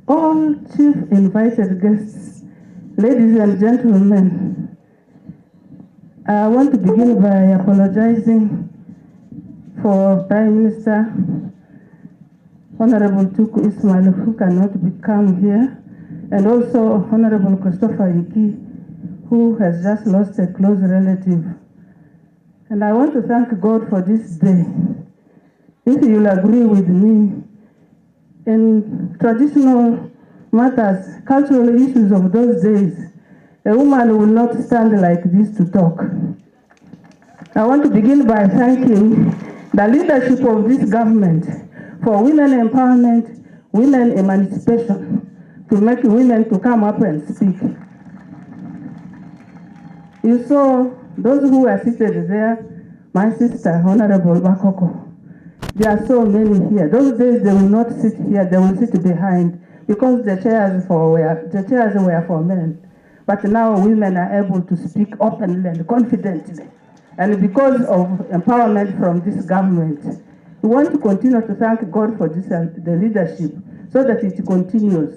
all chief invited guests, ladies and gentlemen, I want to begin by apologizing for Prime Minister Honorable Tuku Ismail, who cannot come here, and also Honorable Christopher Iki, who has just lost a close relative. And I want to thank God for this day. If you'll agree with me, in traditional matters, cultural issues of those days, a woman will not stand like this to talk. I want to begin by thanking the leadership of this government for women empowerment, women emancipation, to make women to come up and speak. You saw those who are seated there, my sister, Honorable Bakoko. There are so many here. Those days they will not sit here, they will sit behind because the chairs were for men. But now women are able to speak openly and confidently. And because of empowerment from this government, we want to continue to thank God for this the leadership so that it continues.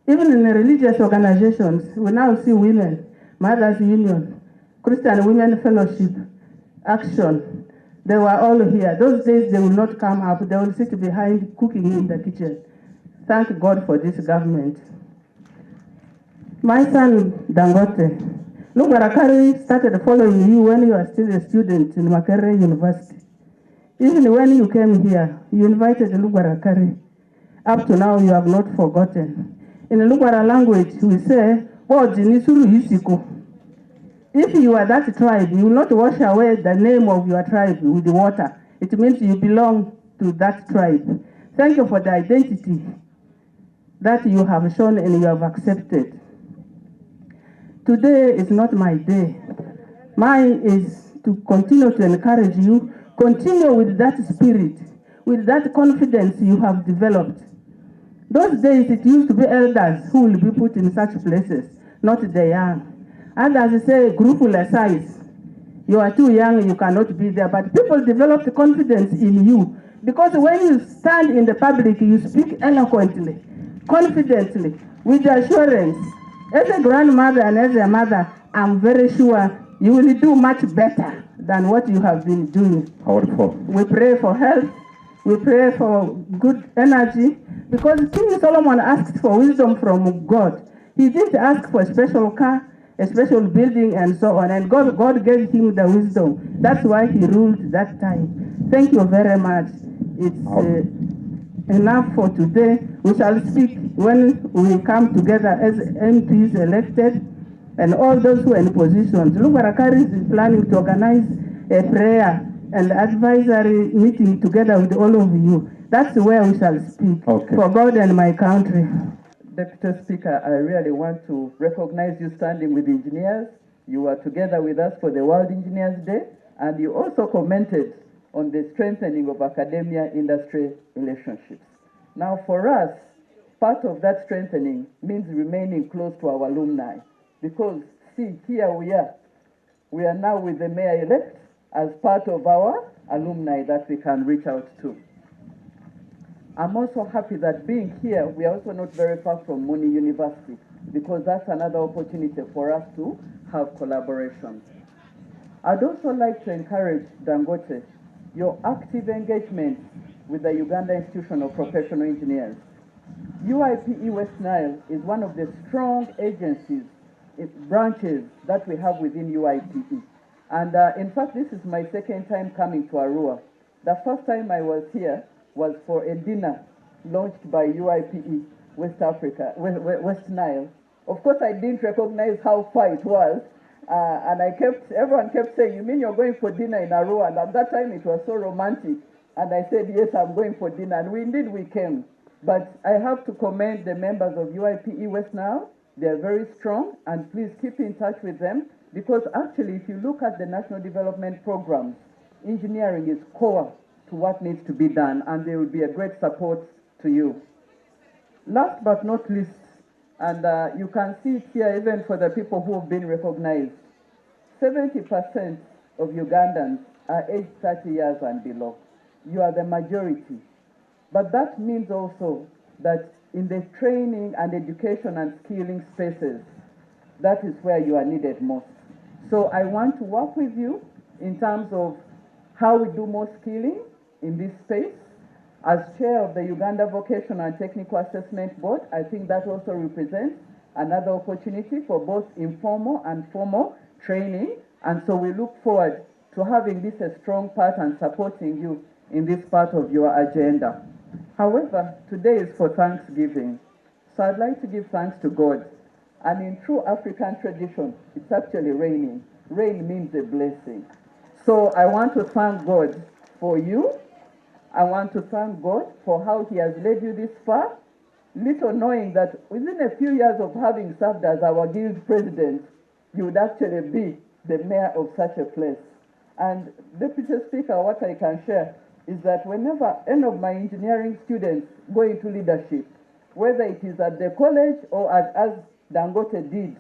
Even in the religious organizations, we now see women, Mothers Union, Christian Women Fellowship, Action. They were all here. Those days they will not come up. They will sit behind cooking in the kitchen. Thank God for this government. My son, Dangote, Lugarakari started following you when you were still a student in Makerere University. Even when you came here, you invited Lugarakari. Up to now, you have not forgotten. In the Lugara language, we say, "Oh, Jinisuru Yisiko." If you are that tribe, you will not wash away the name of your tribe with the water. It means you belong to that tribe. Thank you for the identity that you have shown and you have accepted. Today is not my day. Mine is to continue to encourage you, continue with that spirit, with that confidence you have developed. Those days it used to be elders who will be put in such places, not the young. Others say group will size. You are too young, you cannot be there. But people developed confidence in you because when you stand in the public, you speak eloquently, confidently, with assurance. As a grandmother and as a mother, I'm very sure you will do much better than what you have been doing. Powerful. We pray for health. We pray for good energy because King Solomon asked for wisdom from God. He didn't ask for a special car, a special building, and so on. And God gave him the wisdom. That's why he ruled that time. Thank you very much. It's enough for today. We shall speak when we come together as MPs elected and all those who are in positions. Lugarakari is planning to organize a prayer and advisory meeting together with all of you. That's where we shall speak for God and my country. Deputy Speaker, I really want to recognize you standing with engineers. You were together with us for the World Engineers Day, and you also commented on the strengthening of academia-industry relationships. Now for us, part of that strengthening means remaining close to our alumni, because see, here we are now with the mayor-elect as part of our alumni that we can reach out to. I'm also happy that being here, we are also not very far from Muni University, because that's another opportunity for us to have collaborations. I'd also like to encourage Dangote, your active engagement with the Uganda Institution of Professional Engineers. UIPE West Nile is one of the strong agencies, branches that we have within UIPE. And in fact, this is my second time coming to Arua. The first time I was here was for a dinner launched by UIPE West Africa, West Nile. Of course, I didn't recognize how far it was, and everyone kept saying, "You mean you're going for dinner in Arua?" And at that time, it was so romantic, and I said, "Yes, I'm going for dinner," and we came. But I have to commend the members of UIPE West Nile. They're very strong, and please keep in touch with them, because actually, if you look at the national development programs, engineering is core to what needs to be done, and they will be a great support to you. Last but not least, and you can see it here even for the people who have been recognized, 70% of Ugandans are aged 30 years and below. You are the majority. But that means also that in the training and education and skilling spaces. That is where you are needed most. So I want to work with you in terms of how we do more skilling in this space. As chair of the Uganda Vocational and Technical Assessment Board, I think that also represents another opportunity for both informal and formal training. And so we look forward to having this a strong part and supporting you in this part of your agenda. However, today is for Thanksgiving. So I'd like to give thanks to God. And in true African tradition, it's actually raining. Rain means a blessing. So I want to thank God for you. I want to thank God for how He has led you this far, little knowing that within a few years of having served as our guild president, you would actually be the mayor of such a place. And Deputy Speaker, what I can share is that whenever any of my engineering students go into leadership, whether it is at the college or as Dangote did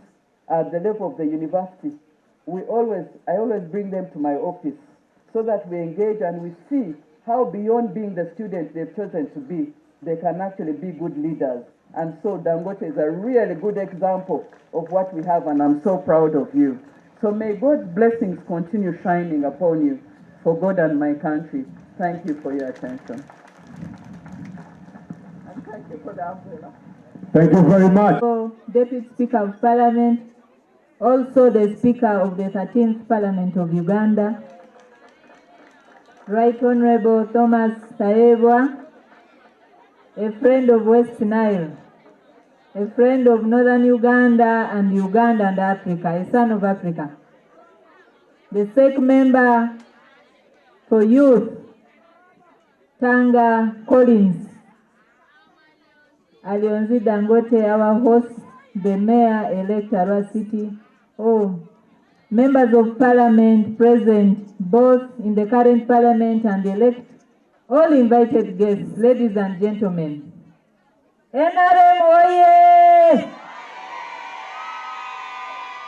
at the level of the university, I always bring them to my office so that we engage and we see how beyond being the students they've chosen to be, they can actually be good leaders. And so Dangote is a really good example of what we have, and I'm so proud of you. So may God's blessings continue shining upon you for God and my country. Thank you for your attention. And thank you for the umbrella. Thank you very much. Deputy Speaker of Parliament, also the Speaker of the 13th Parliament of Uganda, Right Honorable Thomas Taebwa, a friend of West Nile, a friend of Northern Uganda and Africa, a son of Africa. The SEC member for youth, Tanga Collins, Alionzi Dangote, our host, the mayor-elect Arua City, members of parliament present, both in the current parliament and the elect, all invited guests, ladies and gentlemen. NRM oye!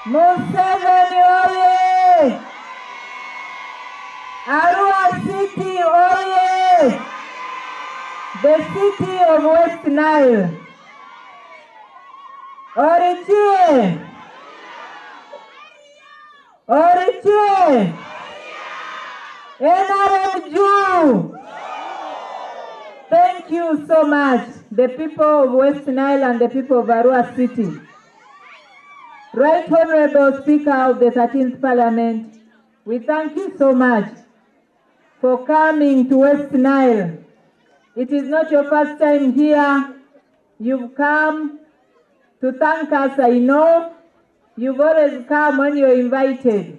Museveni oye! Arua City oye! The city of West Nile. Orichie! Orichie! NRM Jew! Thank you so much, the people of West Nile and the people of Arua City. Right Honorable Speaker of the 13th Parliament, we thank you so much for coming to West Nile. It is not your first time here. You've come to thank us, I know. You've always come when you're invited.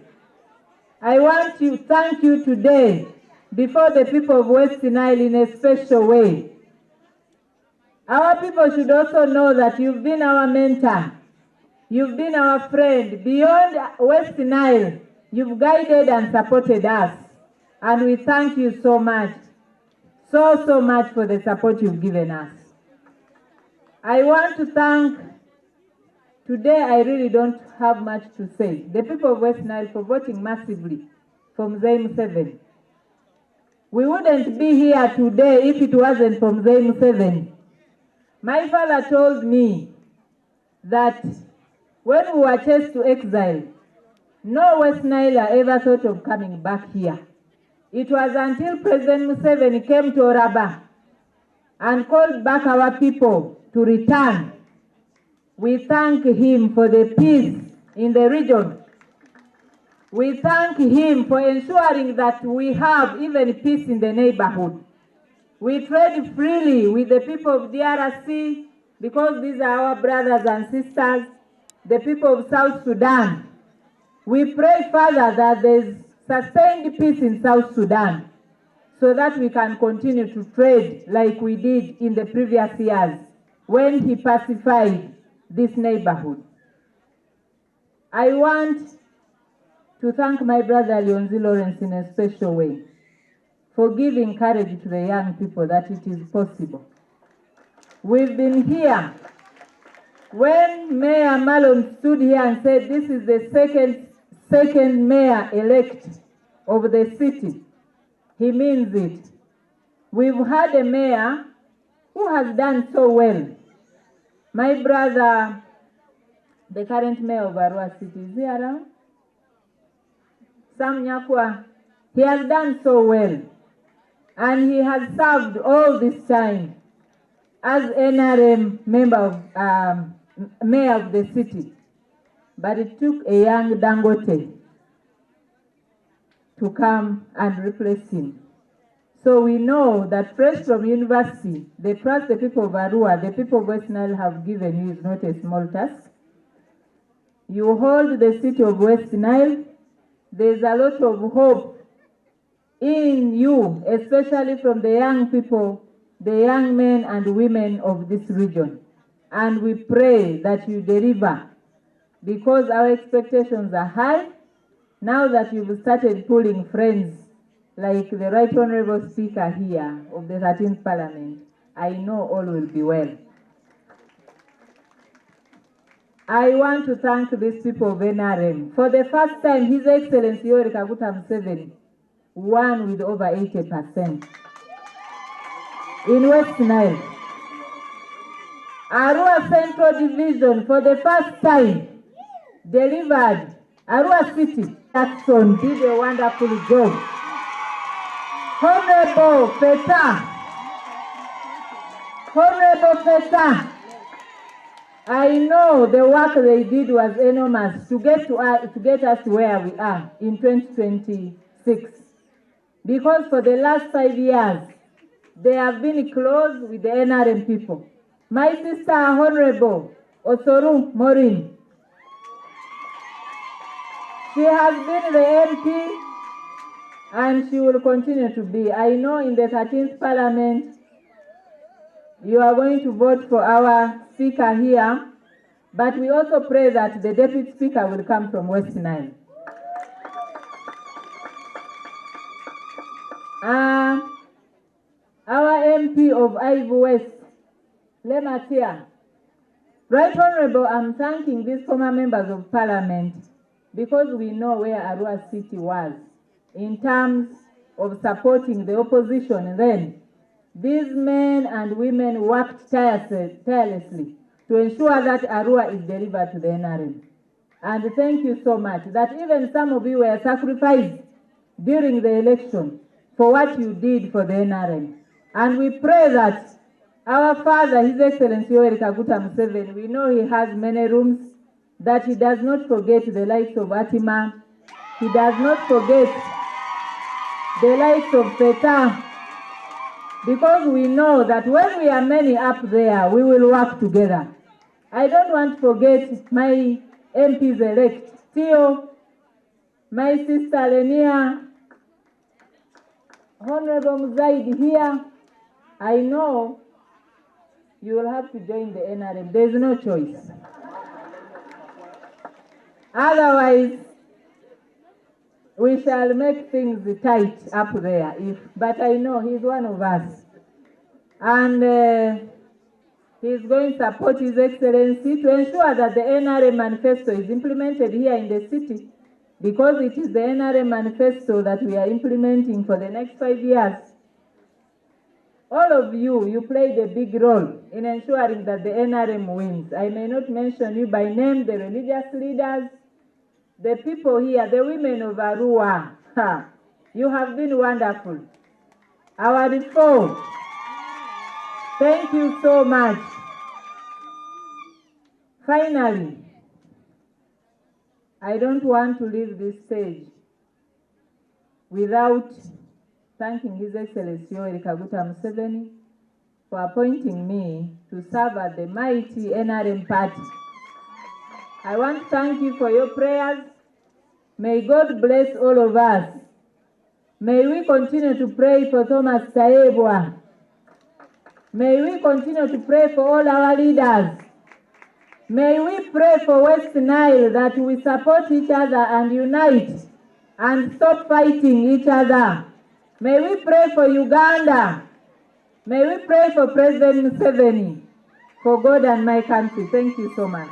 I want to thank you today before the people of West Nile in a special way. Our people should also know that you've been our mentor. You've been our friend. Beyond West Nile, you've guided and supported us. And we thank you so much. So much for the support you've given us. I want to thank, today I really don't have much to say, the people of West Nile for voting massively for Mzee Museveni. We wouldn't be here today if it wasn't for Mzee Museveni. My father told me that when we were chased to exile, no West Niler ever thought of coming back here. It was until President Museveni came to Oraba and called back our people to return. We thank him for the peace in the region. We thank him for ensuring that we have even peace in the neighborhood. We trade freely with the people of DRC because these are our brothers and sisters, the people of South Sudan. We pray, Father, that there's sustained peace in South Sudan so that we can continue to trade like we did in the previous years when he pacified this neighborhood. I want to thank my brother Alionzi Lawrence in a special way for giving courage to the young people that it is possible. We've been here. When Mayor Malone stood here and said this is the second mayor-elect of the city, he means it. We've had a mayor who has done so well My brother, the current mayor of Arua City, is he around? Sam Nyakwa, he has done so well. And he has served all this time as NRM member of, mayor of the city. But it took a young Dangote to come and replace him. So we know that fresh from university, the trust the people of Arua, the people of West Nile have given you is not a small task. You hold the city of West Nile. There's a lot of hope in you, especially from the young people, the young men and women of this region. And we pray that you deliver, because our expectations are high. Now that you've started pulling friends like the Right Honorable Speaker here of the 13th Parliament, I know all will be well. I want to thank these people of NRM. For the first time, His Excellency Yoweri Kaguta Museveni won with over 80% in West Nile. Arua Central Division, for the first time, delivered. Arua City, Jackson did a wonderful job. Honorable Feta, I know the work they did was enormous to get us to where we are in 2026. Because for the last 5 years, they have been close with the NRM people. My sister, Honorable Osoru Morin, she has been the MP and she will continue to be. I know in the 13th Parliament, you are going to vote for our speaker here, but we also pray that the deputy speaker will come from West Nile. Our MP of Ivory West, Lematia. Right Honorable, I'm thanking these former members of Parliament because we know where Arua City was in terms of supporting the opposition then. These men and women worked tirelessly to ensure that Arua is delivered to the NRM. And thank you so much that even some of you were sacrificed during the election for what you did for the NRM. And we pray that our father, His Excellency Yoweri Kaguta Museveni, we know he has many rooms, that he does not forget the likes of Atima, he does not forget the likes of Feta, because we know that when we are many up there, we will work together. I don't want to forget my MPs-elect, Theo, my sister Lenia, Honorable Muzaidi here. I know you will have to join the NRM. There is no choice. Otherwise, we shall make things tight up there. But I know he's one of us. And he's going to support His Excellency to ensure that the NRM manifesto is implemented here in the city, because it is the NRM manifesto that we are implementing for the next 5 years. All of you played a big role in ensuring that the NRM wins. I may not mention you by name, the religious leaders, the people here, the women of Arua. You have been wonderful. Our reform, thank you so much. Finally, I don't want to leave this stage without thanking His Excellency Yoweri Kaguta Museveni for appointing me to serve at the mighty NRM party. I want to thank you for your prayers. May God bless all of us. May we continue to pray for Thomas Taebwa. May we continue to pray for all our leaders. May we pray for West Nile, that we support each other and unite and stop fighting each other. May we pray for Uganda. May we pray for President Museveni, for God and my country. Thank you so much.